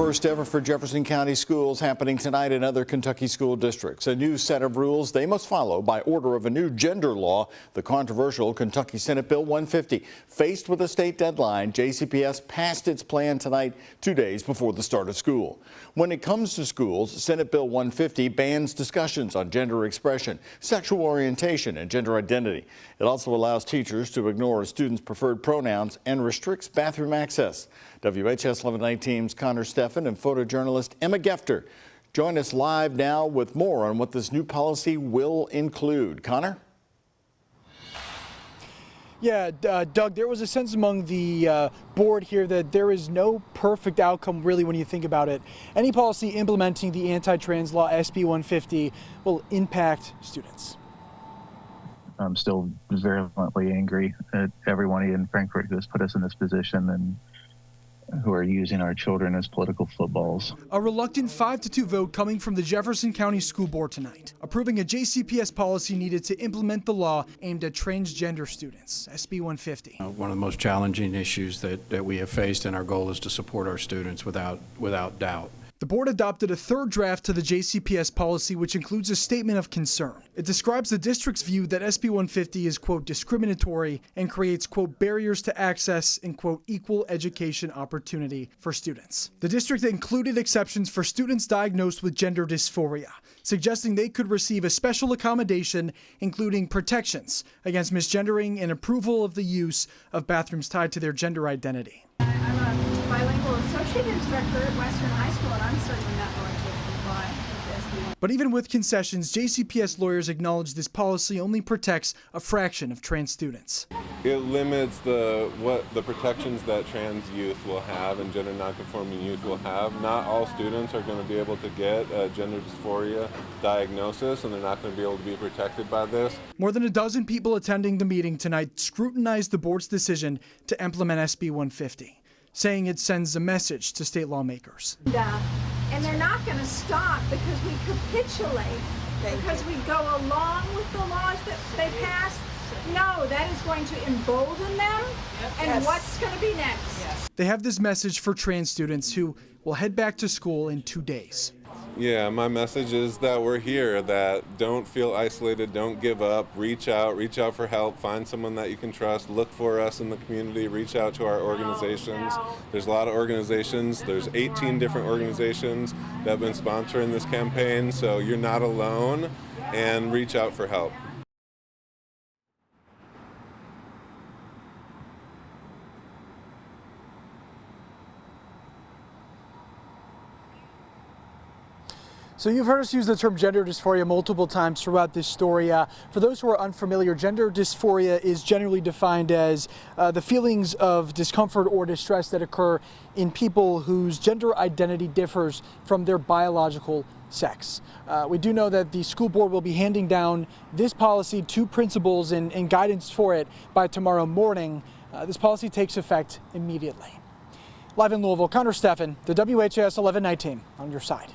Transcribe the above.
First ever for Jefferson County schools happening tonight in other Kentucky school districts. A new set of rules they must follow by order of a new gender law. The controversial Kentucky Senate Bill 150. Faced with a state deadline, JCPS passed its plan tonight, 2 days before the start of school. When it comes to schools, Senate Bill 150 bans discussions on gender expression, sexual orientation, and gender identity. It also allows teachers to ignore a student's preferred pronouns and restricts bathroom access. WHS 1119's Connor Steffen and photojournalist Emma Gefter join us live now with more on what this new policy will include. Connor? Yeah, Doug, there was a sense among the board here that there is no perfect outcome really when you think about it. Any policy implementing the anti-trans law SB 150 will impact students. I'm still virulently angry at everyone in Frankfurt who has put us in this position and who are using our children as political footballs. A reluctant 5-2 vote coming from the Jefferson County School Board tonight, approving a JCPS policy needed to implement the law aimed at transgender students, SB 150. One of the most challenging issues that we have faced, and our goal is to support our students without doubt. The board adopted a third draft to the JCPS policy, which includes a statement of concern. It describes the district's view that SB 150 is, quote, discriminatory and creates, quote, barriers to access and, quote, equal education opportunity for students. The district included exceptions for students diagnosed with gender dysphoria, suggesting they could receive a special accommodation, including protections against misgendering and approval of the use of bathrooms tied to their gender identity. I'm a bilingual associate instructor at Western High School, and I'm certainly not going to comply with this. But even with concessions, JCPS lawyers acknowledge this policy only protects a fraction of trans students. It limits the protections that trans youth will have and gender nonconforming youth will have. Not all students are going to be able to get a gender dysphoria diagnosis, and they're not going to be able to be protected by this. More than a dozen people attending the meeting tonight scrutinized the board's decision to implement SB 150, saying it sends a message to state lawmakers. And they're not going to stop because we capitulate, because we go along with the laws that they pass. No, that is going to embolden them. And what's going to be next? They have this message for trans students who will head back to school in 2 days. Yeah, my message is that we're here, that don't feel isolated, don't give up, reach out for help, find someone that you can trust, look for us in the community, reach out to our organizations. There's a lot of organizations, there's 18 different organizations that have been sponsoring this campaign, so you're not alone, and reach out for help. So you've heard us use the term gender dysphoria multiple times throughout this story. For those who are unfamiliar, gender dysphoria is generally defined as the feelings of discomfort or distress that occur in people whose gender identity differs from their biological sex. We do know that the school board will be handing down this policy to principals and guidance for it by tomorrow morning. This policy takes effect immediately. Live in Louisville, Connor Steffen, the WHS 1119 on your side.